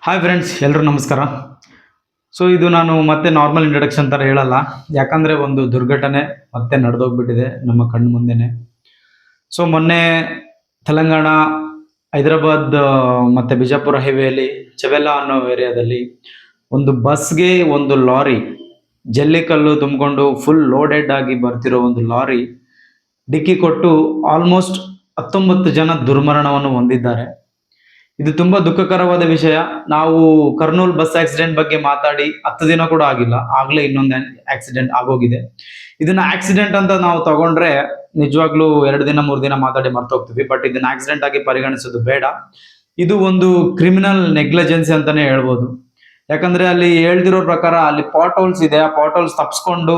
Hi friends, ಎಲ್ಲರೂ ನಮಸ್ಕಾರ. So ಇದು ನಾನು ಮತ್ತೆ ನಾರ್ಮಲ್ ಇಂಟ್ರಡಕ್ಷನ್ ಥರ ಹೇಳಲ್ಲ, ಯಾಕಂದರೆ ಒಂದು ದುರ್ಘಟನೆ ಮತ್ತೆ ನಡೆದೋಗ್ಬಿಟ್ಟಿದೆ ನಮ್ಮ ಕಣ್ಣು ಮುಂದೆನೆ. ಸೊ ಮೊನ್ನೆ ತೆಲಂಗಾಣ, ಹೈದರಾಬಾದ್ ಮತ್ತು ಬಿಜಾಪುರ ಹೈವೇಲಿ ಚೆವೆಲ್ಲಾ ಅನ್ನೋ ಏರಿಯಾದಲ್ಲಿ ಒಂದು ಬಸ್ಗೆ ಒಂದು ಲಾರಿ ಜಲ್ಲಿಕಲ್ಲು ತುಂಬಿಕೊಂಡು ಫುಲ್ ಲೋಡೆಡ್ ಆಗಿ ಬರ್ತಿರೋ ಒಂದು ಲಾರಿ ಡಿಕ್ಕಿ ಕೊಟ್ಟು ಆಲ್ಮೋಸ್ಟ್ 19 ಜನ ದುರ್ಮರಣವನ್ನು ಹೊಂದಿದ್ದಾರೆ. ಇದು ತುಂಬಾ ದುಃಖಕರವಾದ ವಿಷಯ. ನಾವು ಕರ್ನೂಲ್ ಬಸ್ ಆಕ್ಸಿಡೆಂಟ್ ಬಗ್ಗೆ ಮಾತಾಡಿ 10 ದಿನ ಕೂಡ ಆಗಿಲ್ಲ, ಆಗ್ಲೇ ಇನ್ನೊಂದು ಆಕ್ಸಿಡೆಂಟ್ ಆಗೋಗಿದೆ. ಇದನ್ನ ಆಕ್ಸಿಡೆಂಟ್ ಅಂತ ನಾವು ತಗೊಂಡ್ರೆ ನಿಜವಾಗ್ಲೂ 2 ದಿನ 3 ದಿನ ಮಾತಾಡಿ ಮರ್ತೋಗ್ತೀವಿ. ಬಟ್ ಇದನ್ನ ಆಕ್ಸಿಡೆಂಟ್ ಆಗಿ ಪರಿಗಣಿಸೋದು ಬೇಡ. ಇದು ಒಂದು ಕ್ರಿಮಿನಲ್ ನೆಗ್ಲಿಜೆನ್ಸಿ ಅಂತಾನೆ ಹೇಳ್ಬೋದು. ಯಾಕಂದ್ರೆ ಅಲ್ಲಿ ಹೇಳ್ದಿರೋ ಪ್ರಕಾರ ಅಲ್ಲಿ ಪಾಟ್ ಹೋಲ್ಸ್ ಇದೆ, ಆ ಪಾಟ್ ಹೋಲ್ಸ್ ತಪ್ಸ್ಕೊಂಡು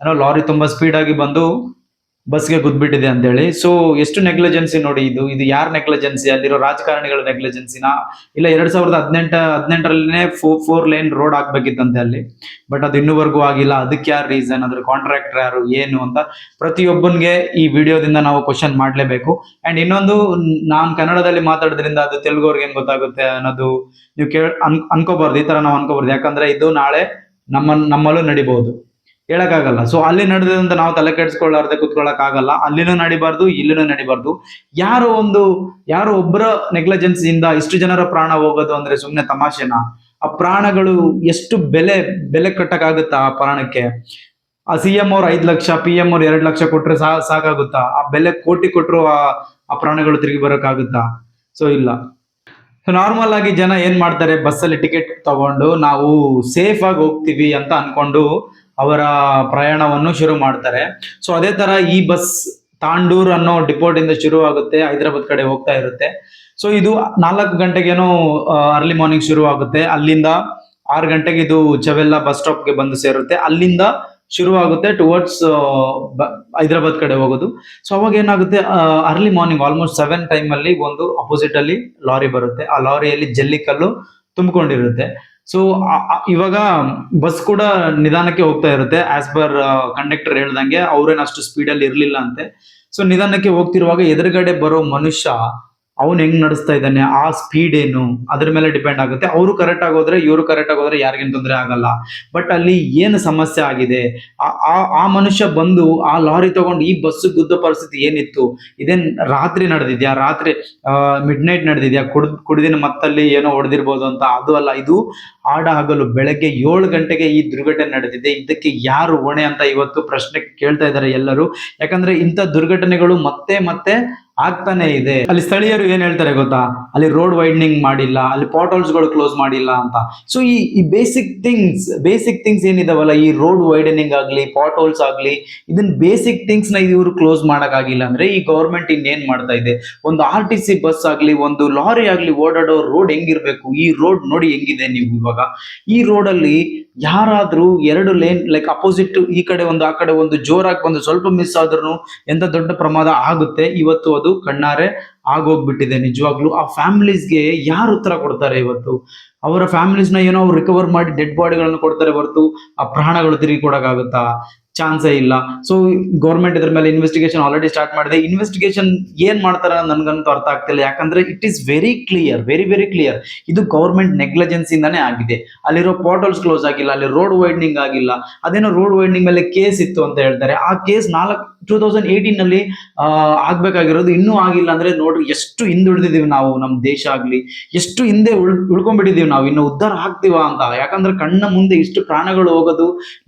ಏನೋ ಲಾರಿ ತುಂಬಾ ಸ್ಪೀಡ್ ಆಗಿ ಬಂದು ಬಸ್ಗೆ ಗುದ್ಬಿಟ್ಟಿದೆ ಅಂತ ಹೇಳಿ. ಸೊ ಎಷ್ಟು ನೆಗ್ಲಿಜೆನ್ಸಿ ನೋಡಿ ಇದು. ಯಾರ ನೆಗ್ಲಿಜೆನ್ಸಿ? ಅಲ್ಲಿರೋ ರಾಜಕಾರಣಿಗಳ ನೆಗ್ಲಿಜೆನ್ಸಿನ? ಇಲ್ಲ 2018 4 ಲೇನ್ ರೋಡ್ ಆಗ್ಬೇಕಿತ್ತಂತೆ ಅಲ್ಲಿ, ಬಟ್ ಅದು ಇನ್ನೂವರೆಗೂ ಆಗಿಲ್ಲ. ಅದಕ್ಕೆ ಯಾರು ರೀಸನ್? ಅದ್ರ ಕಾಂಟ್ರಾಕ್ಟರ್ ಯಾರು, ಏನು ಅಂತ ಪ್ರತಿಯೊಬ್ಬನ್ಗೆ ಈ ವಿಡಿಯೋದಿಂದ ನಾವು ಕ್ವಶನ್ ಮಾಡ್ಲೇಬೇಕು. ಅಂಡ್ ಇನ್ನೊಂದು, ನಾನ್ ಕನ್ನಡದಲ್ಲಿ ಮಾತಾಡೋದ್ರಿಂದ ಅದು ತೆಲುಗುವ್ರಿಗೆ ಏನ್ ಗೊತ್ತಾಗುತ್ತೆ ಅನ್ನೋದು ನೀವು ಅನ್ಕೋಬಾರ್ದು. ಈ ತರ ನಾವು ಅನ್ಕೋಬಾರ್ದು, ಯಾಕಂದ್ರೆ ಇದು ನಾಳೆ ನಮ್ಮಲ್ಲೂ ನಡಿಬಹುದು, ಹೇಳಕ್ಕಾಗಲ್ಲ. ಸೊ ಅಲ್ಲಿ ನಡೆದಂತ ನಾವು ತಲೆ ಕೆಡಿಸ್ಕೊಳ್ಳಾರ್ದೆ ಕುತ್ಕೊಳ್ಳಕ್ ಆಗಲ್ಲ. ಅಲ್ಲಿನೂ ನಡಿಬಾರ್ದು, ಇಲ್ಲಿನೂ ನಡಿಬಾರ್ದು. ಯಾರೋ ಒಬ್ಬರ ನೆಗ್ಲಿಜೆನ್ಸಿಯಿಂದ ಇಷ್ಟು ಜನರ ಪ್ರಾಣ ಹೋಗೋದು ಅಂದ್ರೆ ಸುಮ್ನೆ ತಮಾಷೆನಾ? ಆ ಪ್ರಾಣಗಳು ಎಷ್ಟು ಬೆಲೆ ಕಟ್ಟಕ್ಕಾಗುತ್ತಾ ಆ ಪ್ರಾಣಕ್ಕೆ? ಆ CM ಅವ್ರು 5 ಲಕ್ಷ, PM ಅವ್ರು 2 ಲಕ್ಷ ಕೊಟ್ರೆ ಸಾಕಾಗುತ್ತಾ? ಆ ಬೆಲೆ ಕೋಟಿ ಕೊಟ್ರು ಆ ಪ್ರಾಣಗಳು ತಿರುಗಿ ಬರೋಕ್ಕಾಗುತ್ತಾ? ಸೊ ಇಲ್ಲ. ಸೊ ನಾರ್ಮಲ್ ಆಗಿ ಜನ ಏನ್ ಮಾಡ್ತಾರೆ, ಬಸ್ಸಲ್ಲಿ ಟಿಕೆಟ್ ತಗೊಂಡು ನಾವು ಸೇಫ್ ಆಗಿ ಹೋಗ್ತೀವಿ ಅಂತ ಅನ್ಕೊಂಡು ಅವರ ಪ್ರಯಾಣವನ್ನು ಶುರು ಮಾಡ್ತಾರೆ. ಸೊ ಅದೇ ತರ ಈ ಬಸ್ ತಾಂಡೂರ್ ಅನ್ನೋ ಡಿಪೋಟ್ ಇಂದ ಶುರು ಆಗುತ್ತೆ, ಹೈದರಾಬಾದ್ ಕಡೆ ಹೋಗ್ತಾ ಇರುತ್ತೆ. ಸೊ ಇದು 4 ಗಂಟೆಗೇನೋ ಅರ್ಲಿ ಮಾರ್ನಿಂಗ್ ಶುರು ಆಗುತ್ತೆ. ಅಲ್ಲಿಂದ 6 ಗಂಟೆಗೆ ಇದು ಚೆವೆಲ್ಲಾ ಬಸ್ ಸ್ಟಾಪ್ಗೆ ಬಂದು ಸೇರುತ್ತೆ. ಅಲ್ಲಿಂದ ಶುರು ಆಗುತ್ತೆ ಟುವರ್ಡ್ಸ್ ಹೈದರಾಬಾದ್ ಕಡೆ ಹೋಗೋದು. ಸೊ ಅವಾಗ ಏನಾಗುತ್ತೆ, ಅರ್ಲಿ ಮಾರ್ನಿಂಗ್ ಆಲ್ಮೋಸ್ಟ್ 7 ಟೈಮ್ ಅಲ್ಲಿ ಒಂದು ಅಪೋಸಿಟ್ ಅಲ್ಲಿ ಲಾರಿ ಬರುತ್ತೆ. ಆ ಲಾರಿಯಲ್ಲಿ ಜಲ್ಲಿಕಲ್ಲು ತುಂಬಿಕೊಂಡಿರುತ್ತೆ. ಸೊ ಇವಾಗ ಬಸ್ ಕೂಡ ನಿಧಾನಕ್ಕೆ ಹೋಗ್ತಾ ಇರುತ್ತೆ. ಆಸ್ ಪರ್ ಕಂಡಕ್ಟರ್ ಹೇಳ್ದಂಗೆ ಅವ್ರೇನು ಅಷ್ಟು ಸ್ಪೀಡಲ್ಲಿ ಇರ್ಲಿಲ್ಲ ಅಂತೆ. ಸೊ ನಿಧಾನಕ್ಕೆ ಹೋಗ್ತಿರುವಾಗ ಎದುರುಗಡೆ ಬರೋ ಮನುಷ್ಯ ಅವನು ಹೆಂಗ್ ನಡೆಸ್ತಾ ಇದ್ದಾನೆ, ಆ ಸ್ಪೀಡ್ ಏನು, ಅದ್ರ ಮೇಲೆ ಡಿಪೆಂಡ್ ಆಗುತ್ತೆ. ಅವರು ಕರೆಕ್ಟ್ ಆಗೋದ್ರೆ, ಇವರು ಕರೆಕ್ಟ್ ಆಗೋದ್ರೆ ಯಾರಿಗೇನು ತೊಂದರೆ ಆಗಲ್ಲ. ಬಟ್ ಅಲ್ಲಿ ಏನು ಸಮಸ್ಯೆ ಆಗಿದೆ, ಆ ಮನುಷ್ಯ ಬಂದು ಆ ಲಾರಿ ತಗೊಂಡು ಈ ಬಸ್ ಗುದ್ದ ಪರಿಸ್ಥಿತಿ ಏನಿತ್ತು? ಇದೇನ್ ರಾತ್ರಿ ನಡೆದಿದ್ಯಾ? ರಾತ್ರಿ ಮಿಡ್ ನೈಟ್ ನಡೆದಿದ್ಯಾ? ಕುಡಿದಿನ ಮತ್ತಲ್ಲಿ ಏನೋ ಹೊಡೆದಿರ್ಬೋದು ಅಂತ? ಅದು ಅಲ್ಲ, ಇದು ಹಗಲು ಬೆಳಗ್ಗೆ 7 ಗಂಟೆಗೆ ಈ ದುರ್ಘಟನೆ ನಡೆದಿದೆ. ಇದಕ್ಕೆ ಯಾರು ಹೊಣೆ ಅಂತ ಇವತ್ತು ಪ್ರಶ್ನೆ ಕೇಳ್ತಾ ಇದ್ದಾರೆ ಎಲ್ಲರೂ. ಯಾಕಂದ್ರೆ ಇಂಥ ದುರ್ಘಟನೆಗಳು ಮತ್ತೆ ಮತ್ತೆ ಆಗ್ತಾನೆ ಇದೆ. ಅಲ್ಲಿ ಸ್ಥಳೀಯರು ಏನ್ ಹೇಳ್ತಾರೆ ಗೊತ್ತಾ, ಅಲ್ಲಿ ರೋಡ್ ವೈಡ್ನಿಂಗ್ ಮಾಡಿಲ್ಲ, ಅಲ್ಲಿ ಪಾಟ್ ಹೋಲ್ಸ್ ಗಳು ಕ್ಲೋಸ್ ಮಾಡಿಲ್ಲ ಅಂತ. ಸೊ ಈ ಬೇಸಿಕ್ ಥಿಂಗ್ಸ್ ಏನಿದಾವಲ್ಲ, ಈ ರೋಡ್ ವೈಡನಿಂಗ್ ಆಗ್ಲಿ, ಪಾಟ್ ಹೋಲ್ಸ್ ಆಗ್ಲಿ, ಇದನ್ನ ಬೇಸಿಕ್ ಥಿಂಗ್ಸ್ ನ ಇವರು ಕ್ಲೋಸ್ ಮಾಡಕ್ ಆಗಿಲ್ಲ ಅಂದ್ರೆ ಈ ಗವರ್ಮೆಂಟ್ ಇನ್ನೇನ್ ಮಾಡ್ತಾ ಇದೆ? ಒಂದು RTC ಬಸ್ ಆಗ್ಲಿ, ಒಂದು ಲಾರಿ ಆಗ್ಲಿ ಓಡಾಡೋ ರೋಡ್ ಹೆಂಗಿರ್ಬೇಕು? ಈ ರೋಡ್ ನೋಡಿ ಹೆಂಗಿದೆ ನೀವು ಇವಾಗ. ಈ ರೋಡ್ ಅಲ್ಲಿ ಯಾರಾದ್ರೂ 2 ಲೇನ್ ಲೈಕ್ ಅಪೋಸಿಟ್, ಈ ಕಡೆ ಒಂದು ಆ ಕಡೆ ಒಂದು, ಜೋರಾಗಿ ಬಂದು ಸ್ವಲ್ಪ ಮಿಸ್ ಆದ್ರೂ ಎಂತ ದೊಡ್ಡ ಪ್ರಮಾದ ಆಗುತ್ತೆ. ಇವತ್ತು ಅದು ಕಣ್ಣಾರೆ ಆಗೋಗ್ಬಿಟ್ಟಿದೆ. ನಿಜವಾಗ್ಲೂ ಆ ಫ್ಯಾಮಿಲೀಸ್ಗೆ ಯಾರು ಉತ್ತರ ಕೊಡ್ತಾರೆ ಇವತ್ತು? ಅವರ ಫ್ಯಾಮಿಲೀಸ್ನ ಏನೋ ಅವ್ರು ರಿಕವರ್ ಮಾಡಿ ಡೆಡ್ ಬಾಡಿಗಳನ್ನು ಕೊಡ್ತಾರೆ ಹೊರತು ಆ ಪ್ರಾಣಗಳು ತಿರುಗಿ ಕೊಡಕ್ಕಾಗುತ್ತಾ? ಚಾನ್ಸೇ ಇಲ್ಲ. ಸೊ ಗೌರ್ಮೆಂಟ್ ಇದ್ರ ಮೇಲೆ ಇನ್ವೆಸ್ಟಿಗೇಷನ್ ಆಲ್ರೆಡಿ ಸ್ಟಾರ್ಟ್ ಮಾಡಿದೆ. ಇನ್ವೆಸ್ಟಿಗೇಷನ್ ಏನ್ ಮಾಡ್ತಾರೆ ನನ್ಗಂತೂ ಅರ್ಥ ಆಗ್ತಿಲ್ಲ. ಯಾಕಂದ್ರೆ ಇಟ್ ಈಸ್ ವೆರಿ ಕ್ಲಿಯರ್, ಇದು ಗೌರ್ಮೆಂಟ್ ನೆಗ್ಲಿಜೆನ್ಸಿಂದಾನೇ ಆಗಿದೆ. ಅಲ್ಲಿರೋ ಪೋರ್ಟಲ್ಸ್ ಕ್ಲೋಸ್ ಆಗಿಲ್ಲ, ಅಲ್ಲಿ ರೋಡ್ ವೈಡ್ನಿಂಗ್ ಆಗಿಲ್ಲ. ಅದೇನೋ ರೋಡ್ ವೈಡ್ನಿಂಗ್ ಮೇಲೆ ಕೇಸ್ ಇತ್ತು ಅಂತ ಹೇಳ್ತಾರೆ. ಆ ಕೇಸ್ 2018 ನಲ್ಲಿ ಆಗ್ಬೇಕಾಗಿರೋದು ಇನ್ನೂ ಆಗಿಲ್ಲ ಅಂದ್ರೆ ನೋಡ್ರಿ ಎಷ್ಟು ಹಿಂದುಳಿದಿದೀವಿ ನಾವು. ನಮ್ಮ ದೇಶ ಆಗ್ಲಿ ಎಷ್ಟು ಹಿಂದೆ ಉಳ್ಕೊಂಡ್ಬಿಟ್ಟಿದೀವಿ ನಾವು. ಇನ್ನು ಉದ್ಧಾರ ಆಗ್ತೀವ ಅಂತ? ಯಾಕಂದ್ರೆ ಕಣ್ಣ ಮುಂದೆ ಇಷ್ಟು ಪ್ರಾಣಗಳು ಹೋಗೋದು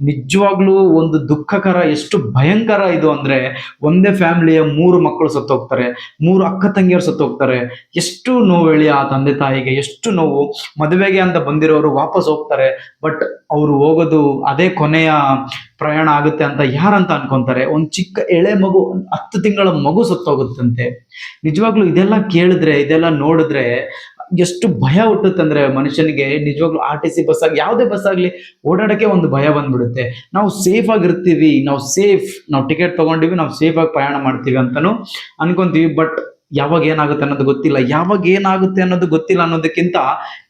ನಿಜವಾಗ್ಲೂ ಒಂದು ದುಃಖಕರ, ಎಷ್ಟು ಭಯಂಕರ ಇದು ಅಂದ್ರೆ. ಒಂದೇ ಫ್ಯಾಮಿಲಿಯ 3 ಮಕ್ಕಳು ಸತ್ತೋಗ್ತಾರೆ, 3 ಅಕ್ಕ ತಂಗಿಯರು ಸತ್ತೋಗ್ತಾರೆ. ಎಷ್ಟು ನೋವು ಹೇಳಿ ಆ ತಂದೆ ತಾಯಿಗೆ, ಎಷ್ಟು ನೋವು. ಮದುವೆಗೆ ಅಂತ ಬಂದಿರೋರು ವಾಪಸ್ ಹೋಗ್ತಾರೆ, ಬಟ್ ಅವರು ಹೋಗೋದು ಅದೇ ಕೊನೆಯ ಪ್ರಯಾಣ ಆಗುತ್ತೆ ಅಂತ ಯಾರಂತ ಅನ್ಕೊಂತಾರೆ? ಒಂದು ಚಿಕ್ಕ ಎಳೆ ಮಗು, 10 ತಿಂಗಳ ಮಗು ಸತ್ತೋಗುತ್ತಂತೆ. ನಿಜವಾಗ್ಲೂ ಇದೆಲ್ಲ ಕೇಳಿದ್ರೆ, ಇದೆಲ್ಲ ನೋಡಿದ್ರೆ ಎಷ್ಟು ಭಯ ಹುಟ್ಟುತ್ತಂದ್ರೆ ಮನುಷ್ಯನಿಗೆ. ನಿಜವಾಗ್ಲೂ RTC ಬಸ್ ಆಗಿ, ಯಾವುದೇ ಬಸ್ ಆಗ್ಲಿ ಓಡಾಡಕ್ಕೆ ಒಂದು ಭಯ ಬಂದ್ಬಿಡುತ್ತೆ. ನಾವು ಸೇಫ್ ಆಗಿರ್ತೀವಿ, ನಾವು ಟಿಕೆಟ್ ತಗೊಂಡಿವಿ, ನಾವು ಸೇಫ್ ಆಗಿ ಪ್ರಯಾಣ ಮಾಡ್ತೀವಿ ಅಂತಾನು ಅನ್ಕೊಂತೀವಿ. ಬಟ್ ಯಾವಾಗ ಏನಾಗುತ್ತೆ ಅನ್ನೋದು ಗೊತ್ತಿಲ್ಲ ಅನ್ನೋದಕ್ಕಿಂತ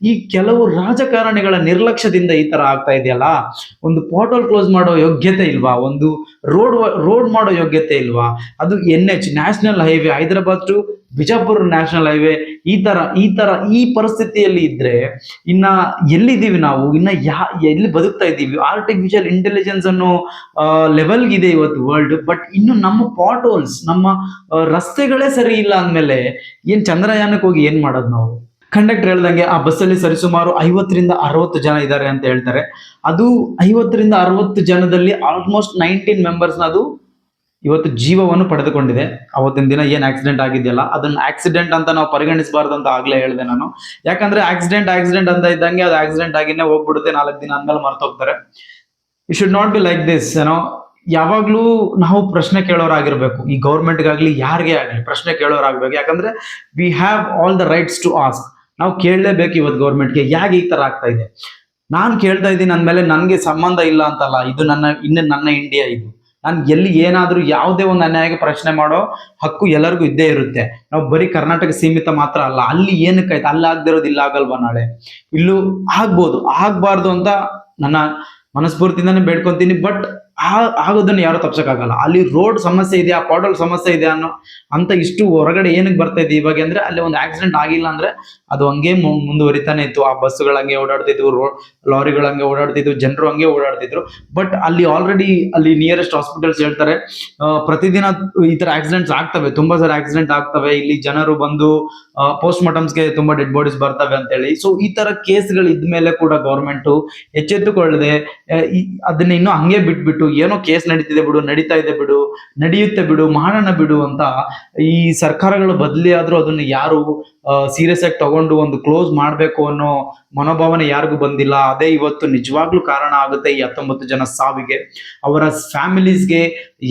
ಈ ಕೆಲವು ರಾಜಕಾರಣಿಗಳ ನಿರ್ಲಕ್ಷ್ಯದಿಂದ ಈ ತರ ಆಗ್ತಾ ಇದೆಯಲ್ಲ. ಒಂದು ಪೋರ್ಟಲ್ ಕ್ಲೋಸ್ ಮಾಡೋ ಯೋಗ್ಯತೆ ಇಲ್ವಾ? ಒಂದು ರೋಡ್ ಮಾಡೋ ಯೋಗ್ಯತೆ ಇಲ್ವಾ? ಅದು NH national highway, Hyderabad to Bijapur national highway, ಈ ಪರಿಸ್ಥಿತಿಯಲ್ಲಿ ಇದ್ರೆ ಇನ್ನ ಎಲ್ಲಿದ್ದೀವಿ ನಾವು, ಇನ್ನ ಎಲ್ಲಿ ಬದುಕ್ತಾ ಇದ್ದೀವಿ? ಆರ್ಟಿಫಿಷಿಯಲ್ ಇಂಟೆಲಿಜೆನ್ಸ್ ಅನ್ನೋ ಲೆವೆಲ್ಗಿದೆ ಇವತ್ತು ವರ್ಲ್ಡ್. ಬಟ್ ಇನ್ನು ನಮ್ಮ ಪಾಟ್ ಹೋಲ್ಸ್, ನಮ್ಮ ರಸ್ತೆಗಳೇ ಸರಿ ಇಲ್ಲ ಅಂದ್ಮೇಲೆ ಏನ್ ಚಂದ್ರಯಾನಕ್ಕೆ ಹೋಗಿ ಏನ್ ಮಾಡೋದು ನಾವು? ಕಂಡಕ್ಟರ್ ಹೇಳ್ದಂಗೆ ಆ ಬಸ್ಸಲ್ಲಿ ಸರಿಸುಮಾರು 50-60 ಜನ ಇದ್ದಾರೆ ಅಂತ ಹೇಳ್ತಾರೆ. ಅದು 50-60 ಜನದಲ್ಲಿ ಆಲ್ಮೋಸ್ಟ್ 19 ಮೆಂಬರ್ಸ್ನ ಅದು ಇವತ್ತು ಜೀವವನ್ನು ಪಡೆದುಕೊಂಡಿದೆ. ಅವತ್ತಿನ ದಿನ ಏನ್ ಆಕ್ಸಿಡೆಂಟ್ ಆಗಿದೆಯಲ್ಲ, ಅದನ್ನ ಆಕ್ಸಿಡೆಂಟ್ ಅಂತ ನಾವು ಪರಿಗಣಿಸಬಾರ್ದು ಅಂತ ಆಗ್ಲೇ ಹೇಳಿದೆ ನಾನು. ಯಾಕಂದ್ರೆ ಆಕ್ಸಿಡೆಂಟ್ ಅಂತ ಇದ್ದಂಗೆ ಅದು ಆಕ್ಸಿಡೆಂಟ್ ಆಗಿನೇ ಹೋಗ್ಬಿಡುತ್ತೆ, 4 ದಿನ ಅಂದ್ಮೇಲೆ ಮರ್ತೋಗ್ತಾರೆ. You should not be like this. ಯಾವಾಗ್ಲೂ ನಾವು ಪ್ರಶ್ನೆ ಕೇಳೋರಾಗಿರ್ಬೇಕು. ಈ ಗೌರ್ಮೆಂಟ್ಗಾಗ್ಲಿ ಯಾರಿಗೆ ಆಗ್ಲಿ ಪ್ರಶ್ನೆ ಕೇಳೋರಾಗ್ಬೇಕು. ಯಾಕಂದ್ರೆ we have all the rights to ask. ನಾವು ಕೇಳಲೇಬೇಕು ಇವತ್ತು ಗೌರ್ಮೆಂಟ್ಗೆ, ಯಾಕೆ ಈ ತರ ಆಗ್ತಾ ಇದೆ. ನಾನು ಕೇಳ್ತಾ ಇದ್ದೀನಿ ಅಂದ್ಮೇಲೆ ನನ್ಗೆ ಸಂಬಂಧ ಇಲ್ಲ ಅಂತಲ್ಲ, ಇದು ನನ್ನ ಇಂಡಿಯಾ. ಇದು ನಾನು ಎಲ್ಲಿ ಏನಾದ್ರೂ ಯಾವುದೇ ಒಂದು ಅನ್ಯಾಯಕ್ಕೆ ಪ್ರಶ್ನೆ ಮಾಡೋ ಹಕ್ಕು ಎಲ್ಲರಿಗೂ ಇದ್ದೇ ಇರುತ್ತೆ. ನಾವು ಬರೀ ಕರ್ನಾಟಕ ಸೀಮಿತ ಮಾತ್ರ ಅಲ್ಲ. ಅಲ್ಲಿ ಏನಕ್ಕಾಯ್ತು, ಅಲ್ಲಿ ಆಗದಿರೋದು ಇಲ್ಲ ಆಗಲ್ವಾ ನಾಳೆ? ಇಲ್ಲೂ ಆಗ್ಬೋದು, ಆಗ್ಬಾರ್ದು ಅಂತ ನನ್ನ ಮನಸ್ಫೂರ್ತಿಯಿಂದಾನೇ ಬೇಡ್ಕೊಂತೀನಿ. ಬಟ್ ಆಗೋದನ್ನ ಯಾರು ತಪ್ಸಕ್ಕಾಗಲ್ಲ. ಅಲ್ಲಿ ರೋಡ್ ಸಮಸ್ಯೆ ಇದೆ, ಆ ಪಾಟಲ್ ಸಮಸ್ಯೆ ಇದೆ ಅಂತ ಇಷ್ಟು ಹೊರಗಡೆ ಏನಕ್ಕೆ ಬರ್ತಾ ಇದೆ ಇವಾಗ ಅಂದ್ರೆ, ಅಲ್ಲಿ ಒಂದು ಆಕ್ಸಿಡೆಂಟ್ ಆಗಿಲ್ಲ ಅಂದ್ರೆ ಅದು ಹಂಗೆ ಮುಂದುವರಿತಾನೆ ಇತ್ತು. ಆ ಬಸ್ಸುಗಳು ಹಂಗೆ ಓಡಾಡ್ತಿದ್ವು, ಲಾರಿಗಳು ಹಂಗೆ ಓಡಾಡ್ತಿದ್ವು, ಜನರು ಹಂಗೆ ಓಡಾಡ್ತಿದ್ರು. ಬಟ್ ಅಲ್ಲಿ ಆಲ್ರೆಡಿ ಅಲ್ಲಿ ನಿಯರೆಸ್ಟ್ ಹಾಸ್ಪಿಟಲ್ಸ್ ಹೇಳ್ತಾರೆ ಪ್ರತಿದಿನ ಈ ತರ ಆಕ್ಸಿಡೆಂಟ್ಸ್ ಆಗ್ತವೆ, ತುಂಬಾ ಸಾರಿ ಆಕ್ಸಿಡೆಂಟ್ ಆಗ್ತವೆ. ಇಲ್ಲಿ ಜನರು ಬಂದು ಪೋಸ್ಟ್ ಮಾರ್ಟಮ್ಸ್ಗೆ ತುಂಬಾ ಡೆಡ್ ಬಾಡೀಸ್ ಬರ್ತವೆ ಅಂತ ಹೇಳಿ. ಸೊ ಈ ತರ ಕೇಸ್ಗಳು ಇದ್ಮೇಲೆ ಕೂಡ ಗೌರ್ಮೆಂಟ್ ಎಚ್ಚೆತ್ತುಕೊಳ್ಳದೆ ಅದನ್ನ ಇನ್ನೂ ಹಂಗೆ ಬಿಟ್ಬಿಟ್ಟು, ಏನೋ ಕೇಸ್ ನಡೀತಿದೆ ಬಿಡು, ನಡೀತಾ ಇದೆ ಬಿಡು, ನಡೆಯುತ್ತೆ ಬಿಡು, ಮಾಡೋಣ ಬಿಡು ಅಂತ ಈ ಸರ್ಕಾರಗಳು ಬದಲಿ ಆದ್ರೂ ಅದನ್ನ ಯಾರು ಸೀರಿಯಸ್ ಆಗಿ ತಗೊಂಡು ಒಂದು ಕ್ಲೋಸ್ ಮಾಡ್ಬೇಕು ಅನ್ನೋ ಮನೋಭಾವನೆ ಯಾರಿಗೂ ಬಂದಿಲ್ಲ. ಅದೇ ಇವತ್ತು ನಿಜವಾಗ್ಲೂ ಕಾರಣ ಆಗುತ್ತೆ ಈ 19 ಜನ ಸಾವಿಗೆ. ಅವರ ಫ್ಯಾಮಿಲೀಸ್ಗೆ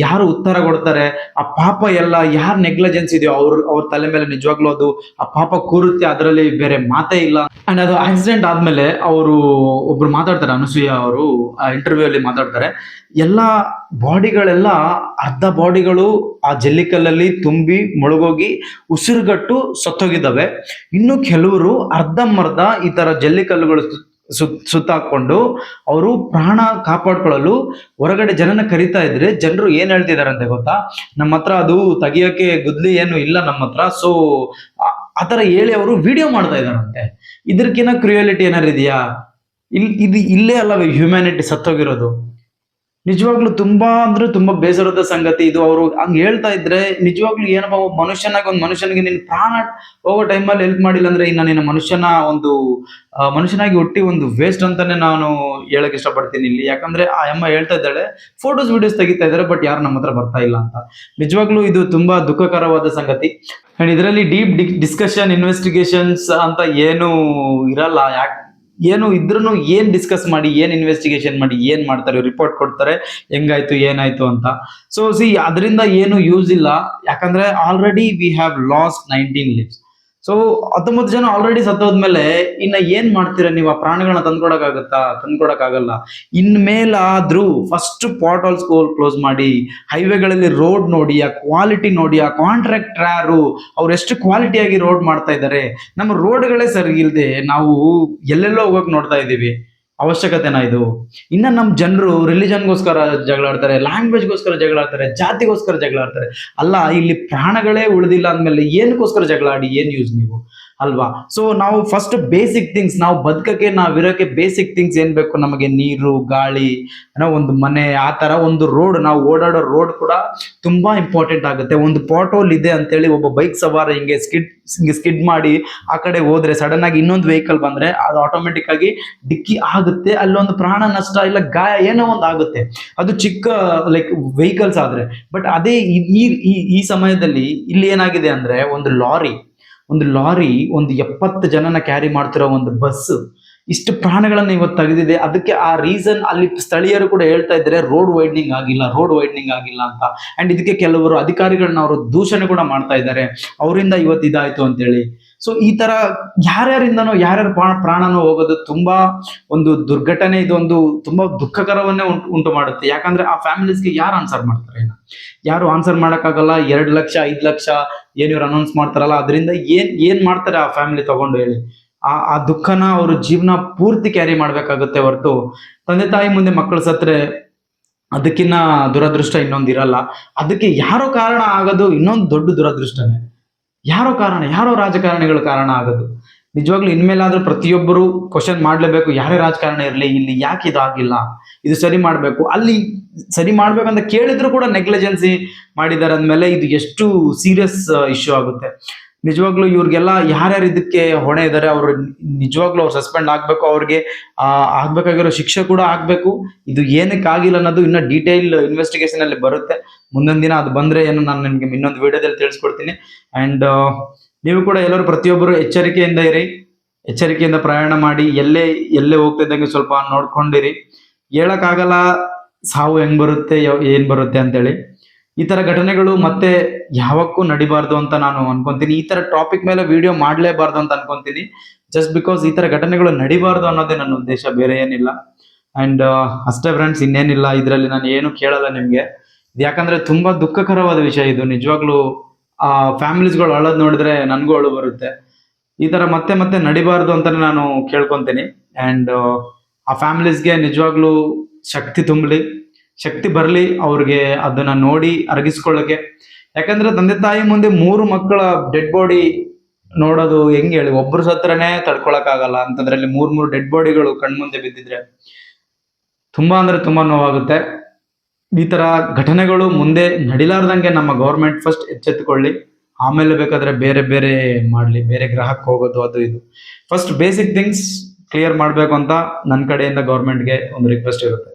ಯಾರು ಉತ್ತರ ಕೊಡ್ತಾರೆ? ಆ ಪಾಪ ಎಲ್ಲ ಯಾರು ನೆಗ್ಲಿಜೆನ್ಸ್ ಇದೆಯೋ ಅವ್ರ ತಲೆ ಮೇಲೆ ನಿಜವಾಗ್ಲೂ ಅದು ಆ ಪಾಪ ಕೂರುತ್ತೆ, ಅದರಲ್ಲಿ ಬೇರೆ ಮಾತೇ ಇಲ್ಲ. ಅಂಡ್ ಅದು ಆಕ್ಸಿಡೆಂಟ್ ಆದ್ಮೇಲೆ ಒಬ್ರು ಮಾತಾಡ್ತಾರೆ, ಅನಸೂಯ ಅವರು ಇಂಟರ್ವ್ಯೂ ಅಲ್ಲಿ ಮಾತಾಡ್ತಾರೆ, ಎಲ್ಲಾ ಬಾಡಿಗಳೆಲ್ಲ ಅರ್ಧ ಬಾಡಿಗಳು ಆ ಜಲ್ಲಿಕಲ್ಲಲ್ಲಿ ತುಂಬಿ ಮುಳುಗೋಗಿ ಉಸಿರುಗಟ್ಟು ಸತ್ತೋಗಿದ್ದಾವೆ. ಇನ್ನು ಕೆಲವರು ಅರ್ಧಂಬರ್ಧ ಈ ತರ ಜಲ್ಲಿಕಲ್ಲುಗಳು ಸುತ್ತಾಕೊಂಡು ಅವರು ಪ್ರಾಣ ಕಾಪಾಡ್ಕೊಳ್ಳಲು ಹೊರಗಡೆ ಜನನ ಕರಿತಾ ಇದ್ರೆ, ಜನರು ಏನ್ ಹೇಳ್ತಿದಾರಂತೆ ಗೊತ್ತಾ? ನಮ್ಮ ಹತ್ರ ಅದು ತೆಗಿಯೋಕೆ ಗುದ್ಲಿ ಏನು ಇಲ್ಲ ನಮ್ಮ ಹತ್ರ. ಸೊ ಆತರ ಹೇಳಿ ಅವರು ವಿಡಿಯೋ ಮಾಡ್ತಾ ಇದಾರಂತೆ. ಇದಕ್ಕಿನ್ನ ಕ್ರಿಯಾಲಿಟಿ ಏನಾರು ಇದೆಯಾ? ಇದು ಇಲ್ಲೇ ಅಲ್ಲವೇ ಹ್ಯುಮ್ಯಾನಿಟಿ ಸತ್ತೋಗಿರೋದು. ನಿಜವಾಗ್ಲೂ ತುಂಬಾ ಅಂದ್ರೆ ತುಂಬಾ ಬೇಸರದ ಸಂಗತಿ ಇದು. ಅವರು ಹಂಗ ಹೇಳ್ತಾ ಇದ್ರೆ ನಿಜವಾಗ್ಲೂ ಏನಪ್ಪ, ಒಂದು ಮನುಷ್ಯನಿಗೆ ನಿನ್ ಪ್ರಾಣ ಹೋಗೋ ಟೈಮಲ್ಲಿ ಹೆಲ್ಪ್ ಮಾಡಿಲ್ಲ ಅಂದ್ರೆ ಇನ್ನ ನಿನ್ನ ಮನುಷ್ಯನಾಗಿ ಹುಟ್ಟಿ ಒಂದು ವೇಸ್ಟ್ ಅಂತಾನೆ ನಾನು ಹೇಳಕ್ ಇಷ್ಟಪಡ್ತೀನಿ ಇಲ್ಲಿ. ಯಾಕಂದ್ರೆ ಆ ಅಮ್ಮ ಹೇಳ್ತಾ ಇದ್ದಾಳೆ, ಫೋಟೋಸ್ ವಿಡಿಯೋಸ್ ತೆಗಿತಾ ಇದಾರೆ, ಬಟ್ ಯಾರು ನಮ್ಮ ಹತ್ರ ಬರ್ತಾ ಇಲ್ಲ ಅಂತ. ನಿಜವಾಗ್ಲೂ ಇದು ತುಂಬಾ ದುಃಖಕರವಾದ ಸಂಗತಿ. ಅಂಡ್ ಇದರಲ್ಲಿ ಡೀಪ್ ಡಿಸ್ಕಷನ್, ಇನ್ವೆಸ್ಟಿಗೇಷನ್ಸ್ ಅಂತ ಏನು ಇರಲ್ಲ. ಏನು ಇದ್ರೂ ಏನ್ ಡಿಸ್ಕಸ್ ಮಾಡಿ, ಏನ್ ಇನ್ವೆಸ್ಟಿಗೇಷನ್ ಮಾಡಿ ಏನ್ ಮಾಡ್ತಾರೆ? ರಿಪೋರ್ಟ್ ಕೊಡ್ತಾರೆ, ಹೆಂಗಾಯ್ತು ಏನಾಯ್ತು ಅಂತ. ಸೊ ಅದರಿಂದ ಏನು ಯೂಸ್ ಇಲ್ಲ. ಯಾಕಂದ್ರೆ already we have lost 19 lives. So 19 ಜನ ಆಲ್ರೆಡಿ ಸತ್ತೋದ್ಮೇಲೆ ಇನ್ನ ಏನ್ ಮಾಡ್ತೀರಾ ನೀವು? ಆ ಪ್ರಾಣಿಗಳನ್ನ ತಂದ್ಕೊಡಕ್ಕಾಗಲ್ಲ. ಇನ್ಮೇಲಾದ್ರೂ ಫಸ್ಟ್ ಪಾಟ್ ಹೋಲ್ಸ್ ಕ್ಲೋಸ್ ಮಾಡಿ, ಹೈವೇಗಳಲ್ಲಿ ರೋಡ್ ನೋಡಿ, ಆ ಕ್ವಾಲಿಟಿ ನೋಡಿ, ಆ ಕಾಂಟ್ರಾಕ್ಟರ್ ಯಾರು, ಅವ್ರು ಎಷ್ಟು ಕ್ವಾಲಿಟಿಯಾಗಿ ರೋಡ್ ಮಾಡ್ತಾ ಇದ್ದಾರೆ. ನಮ್ಮ ರೋಡ್ಗಳೇ ಸರಿ ಇಲ್ಲದೆ ನಾವು ಎಲ್ಲೆಲ್ಲೋ ಹೋಗಕ್ ನೋಡ್ತಾ ಇದ್ದೀವಿ. ಅವಶ್ಯಕತೆನಾ ಇದು? ಇನ್ನ ನಮ್ಮ ಜನರು ರಿಲಿಜನ್ಗೋಸ್ಕರ ಜಗಳಾಡ್ತಾರೆ, ಲ್ಯಾಂಗ್ವೇಜ್ಗೋಸ್ಕರ ಜಗಳಾಡ್ತಾರೆ, ಜಾತಿಗೋಸ್ಕರ ಜಗಳಾಡ್ತಾರೆ. ಅಲ್ಲ, ಇಲ್ಲಿ ಪ್ರಾಣಗಳೇ ಉಳಿದಿಲ್ಲ ಅಂದ್ಮೇಲೆ ಏನಕ್ಕೋಸ್ಕರ ಜಗಳಾಡಿ ಏನ್ ಯೂಸ್ ನೀವು, ಅಲ್ವಾ? ಸೊ ನಾವು ಫಸ್ಟ್ ಬೇಸಿಕ್ ಥಿಂಗ್ಸ್, ನಾವು ಬದುಕಕ್ಕೆ, ನಾವಿರೋಕೆ ಬೇಸಿಕ್ ಥಿಂಗ್ಸ್ ಏನ್ ಬೇಕು ನಮಗೆ? ನೀರು, ಗಾಳಿ, ಒಂದು ಮನೆ, ಆ ತರ ಒಂದು ರೋಡ್, ನಾವು ಓಡಾಡೋ ರೋಡ್ ಕೂಡ ತುಂಬಾ ಇಂಪಾರ್ಟೆಂಟ್ ಆಗುತ್ತೆ. ಒಂದು ಪಾಟ್ ಹೋಲ್ ಇದೆ ಅಂತೇಳಿ ಒಬ್ಬ ಬೈಕ್ ಸವಾರ ಹಿಂಗೆ ಸ್ಕಿಡ್ ಮಾಡಿ ಆ ಕಡೆ ಹೋದ್ರೆ, ಸಡನ್ ಆಗಿ ಇನ್ನೊಂದು ವೆಹಿಕಲ್ ಬಂದ್ರೆ ಅದು ಆಟೋಮೆಟಿಕ್ ಆಗಿ ಡಿಕ್ಕಿ ಆಗುತ್ತೆ. ಅಲ್ಲೊಂದು ಪ್ರಾಣ ನಷ್ಟ ಇಲ್ಲ, ಗಾಯ ಏನೋ ಒಂದು ಆಗುತ್ತೆ. ಅದು ಚಿಕ್ಕ ಲೈಕ್ ವೆಹಿಕಲ್ಸ್ ಆದ್ರೆ. ಬಟ್ ಅದೇ ಈ ಸಮಯದಲ್ಲಿ ಇಲ್ಲಿ ಏನಾಗಿದೆ ಅಂದ್ರೆ, ಒಂದು ಲಾರಿ 70 ಜನನ ಕ್ಯಾರಿ ಮಾಡ್ತಿರೋ ಒಂದು ಬಸ್ ಇಷ್ಟು ಪ್ರಾಣಗಳನ್ನ ಇವತ್ತು ತೆಗೆದಿದೆ. ಅದಕ್ಕೆ ಆ ರೀಸನ್ ಅಲ್ಲಿ ಸ್ಥಳೀಯರು ಕೂಡ ಹೇಳ್ತಾ ಇದ್ದಾರೆ, ರೋಡ್ ವೈಡ್ನಿಂಗ್ ಆಗಿಲ್ಲ ಅಂತ. ಅಂಡ್ ಇದಕ್ಕೆ ಕೆಲವರು ಅಧಿಕಾರಿಗಳನ್ನ ಅವರು ದೂಷಣೆ ಕೂಡ ಮಾಡ್ತಾ ಇದ್ದಾರೆ, ಅವರಿಂದ ಇವತ್ತು ಇದಾಯ್ತು ಅಂತೇಳಿ. ಸೊ ಈ ತರ ಯಾರ್ಯಾರಿಂದನೋ ಯಾರ್ಯಾರ ಪ್ರಾಣನೋ ಹೋಗೋದು ತುಂಬಾ ಒಂದು ದುರ್ಘಟನೆ. ಇದೊಂದು ತುಂಬಾ ದುಃಖಕರವನ್ನೇ ಉಂಟು ಮಾಡುತ್ತೆ. ಯಾಕಂದ್ರೆ ಆ ಫ್ಯಾಮಿಲೀಸ್ಗೆ ಯಾರು ಆನ್ಸರ್ ಮಾಡ್ತಾರೆ? ಯಾರು ಆನ್ಸರ್ ಮಾಡಕ್ಕಾಗಲ್ಲ. 2 ಲಕ್ಷ 5 ಲಕ್ಷ ಏನ್ ಇವ್ರು ಅನೌನ್ಸ್ ಮಾಡ್ತಾರಲ್ಲ, ಅದರಿಂದ ಏನ್ ಮಾಡ್ತಾರೆ ಆ ಫ್ಯಾಮಿಲಿ ತಗೊಂಡು ಹೇಳಿ? ಆ ದುಃಖನ ಅವರು ಜೀವನ ಪೂರ್ತಿ ಕ್ಯಾರಿ ಮಾಡ್ಬೇಕಾಗುತ್ತೆ ಹೊರತು, ತಂದೆ ತಾಯಿ ಮುಂದೆ ಮಕ್ಕಳು ಸತ್ರೆ ಅದಕ್ಕಿನ್ನ ದುರದೃಷ್ಟ ಇನ್ನೊಂದು ಇರಲ್ಲ. ಅದಕ್ಕೆ ಯಾರೋ ಕಾರಣ ಆಗೋದು ಇನ್ನೊಂದು ದೊಡ್ಡ ದುರದೃಷ್ಟನೇ. ಯಾರೋ ರಾಜಕಾರಣಿಗಳ ಕಾರಣ ಆಗೋದು. ನಿಜವಾಗ್ಲೂ ಇನ್ಮೇಲಾದ್ರೂ ಪ್ರತಿಯೊಬ್ಬರು ಕ್ವಶನ್ ಮಾಡ್ಲೇಬೇಕು, ಯಾರೇ ರಾಜಕಾರಣ ಇರಲಿ, ಇಲ್ಲಿ ಯಾಕೆ ಇದಾಗಿಲ್ಲ, ಇದು ಸರಿ ಮಾಡ್ಬೇಕು, ಅಲ್ಲಿ ಸರಿ ಮಾಡ್ಬೇಕಂತ ಕೇಳಿದ್ರು ಕೂಡ ನೆಗ್ಲಿಜೆನ್ಸಿ ಮಾಡಿದ್ದಾರೆ ಅಂದ್ಮೇಲೆ ಇದು ಎಷ್ಟು ಸೀರಿಯಸ್ ಇಶ್ಯೂ ಆಗುತ್ತೆ. ನಿಜವಾಗ್ಲೂ ಇವ್ರಿಗೆಲ್ಲ ಯಾರ್ಯಾರು ಇದಕ್ಕೆ ಹೊಣೆ ಇದ್ದಾರೆ ಅವ್ರು ನಿಜವಾಗ್ಲೂ ಅವ್ರು ಸಸ್ಪೆಂಡ್ ಆಗ್ಬೇಕು, ಅವ್ರಿಗೆ ಆಗ್ಬೇಕಾಗಿರೋ ಶಿಕ್ಷೆ ಕೂಡ ಆಗ್ಬೇಕು. ಇದು ಏನಕ್ಕೆ ಆಗಿಲ್ಲ ಅನ್ನೋದು ಇನ್ನ ಡೀಟೇಲ್ ಇನ್ವೆಸ್ಟಿಗೇಷನ್ ಅಲ್ಲಿ ಬರುತ್ತೆ. ಮುಂದೊಂದು ದಿನ ಅದು ಬಂದ್ರೆ ಏನು ನಾನು ನಿಮ್ಗೆ ಇನ್ನೊಂದು ವಿಡಿಯೋದಲ್ಲಿ ತಿಳಿಸ್ಕೊಡ್ತೀನಿ. ಅಂಡ್ ನೀವು ಕೂಡ ಎಲ್ಲರೂ ಪ್ರತಿಯೊಬ್ಬರು ಎಚ್ಚರಿಕೆಯಿಂದ ಇರಿ, ಎಚ್ಚರಿಕೆಯಿಂದ ಪ್ರಯಾಣ ಮಾಡಿ, ಎಲ್ಲೇ ಹೋಗ್ತಿದ್ದಂಗೆ ಸ್ವಲ್ಪ ನೋಡ್ಕೊಂಡಿರಿ. ಹೇಳಕ್ಕಾಗಲ್ಲ ಸಾವು ಹೆಂಗ್ ಬರುತ್ತೆ ಏನ್ ಬರುತ್ತೆ ಅಂತೇಳಿ. ಈ ತರ ಘಟನೆಗಳು ಮತ್ತೆ ಯಾವಕ್ಕೂ ನಡಿಬಾರ್ದು ಅಂತ ನಾನು ಅನ್ಕೊಂತೀನಿ. ಈ ತರ ಟಾಪಿಕ್ ಮೇಲೆ ವಿಡಿಯೋ ಮಾಡ್ಲೇಬಾರ್ದು ಅಂತ ಅನ್ಕೊಂತೀನಿ. ಜಸ್ಟ್ ಬಿಕಾಸ್ ಈ ತರ ಘಟನೆಗಳು ನಡಿಬಾರ್ದು ಅನ್ನೋದೇ ನನ್ನ ಉದ್ದೇಶ, ಬೇರೆ ಏನಿಲ್ಲ. ಅಂಡ್ ಅಷ್ಟೇ ಫ್ರೆಂಡ್ಸ್, ಇನ್ನೇನಿಲ್ಲ. ಇದರಲ್ಲಿ ನಾನು ಏನು ಕೇಳಲ್ಲ ನಿಮ್ಗೆ. ಯಾಕಂದ್ರೆ ತುಂಬಾ ದುಃಖಕರವಾದ ವಿಷಯ ಇದು. ನಿಜವಾಗ್ಲೂ ಆ ಫ್ಯಾಮಿಲೀಸ್ಗಳು ಅಳೋದ್ ನೋಡಿದ್ರೆ ನನ್ಗೂ ಅಳು ಬರುತ್ತೆ. ಈ ತರ ಮತ್ತೆ ಮತ್ತೆ ನಡಿಬಾರ್ದು ಅಂತಾನೆ ನಾನು ಕೇಳ್ಕೊಂತೀನಿ. ಅಂಡ್ ಆ ಫ್ಯಾಮಿಲೀಸ್ಗೆ ನಿಜವಾಗ್ಲೂ ಶಕ್ತಿ ಬರಲಿ ಅವ್ರಿಗೆ ಅದನ್ನ ನೋಡಿ ಅರಗಿಸ್ಕೊಳ್ಳಕ್ಕೆ. ಯಾಕಂದ್ರೆ ತಂದೆ ತಾಯಿ ಮುಂದೆ 3 ಮಕ್ಕಳ ಡೆಡ್ ಬಾಡಿ ನೋಡೋದು ಹೆಂಗ್ ಹೇಳಿ, ಒಬ್ರು ಸತ್ರನೇ ತಡ್ಕೊಳಕ್ ಆಗಲ್ಲ ಅಂತಂದ್ರಲ್ಲಿ 3 ಡೆಡ್ ಬಾಡಿಗಳು ಕಣ್ಮುಂದೆ ಬಿದ್ದಿದ್ರೆ ತುಂಬಾ ಅಂದ್ರೆ ತುಂಬಾ ನೋವಾಗುತ್ತೆ. ಈ ತರ ಘಟನೆಗಳು ಮುಂದೆ ನಡಿಲಾರ್ದಂಗೆ ನಮ್ಮ ಗೌರ್ಮೆಂಟ್ ಫಸ್ಟ್ ಎಚ್ಚೆತ್ತುಕೊಳ್ಳಿ, ಆಮೇಲೆ ಬೇಕಾದ್ರೆ ಬೇರೆ ಮಾಡ್ಲಿ, ಬೇರೆ ಗ್ರಹಕ್ಕೆ ಹೋಗೋದು ಅದು ಇದು. ಫಸ್ಟ್ ಬೇಸಿಕ್ ಥಿಂಗ್ಸ್ ಕ್ಲಿಯರ್ ಮಾಡ್ಬೇಕು ಅಂತ ನನ್ನ ಕಡೆಯಿಂದ ಗೌರ್ಮೆಂಟ್ಗೆ ಒಂದು ರಿಕ್ವೆಸ್ಟ್ ಇರುತ್ತೆ.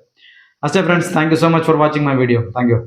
ಅಷ್ಟೇ friends, thank you so much for watching my video. Thank you.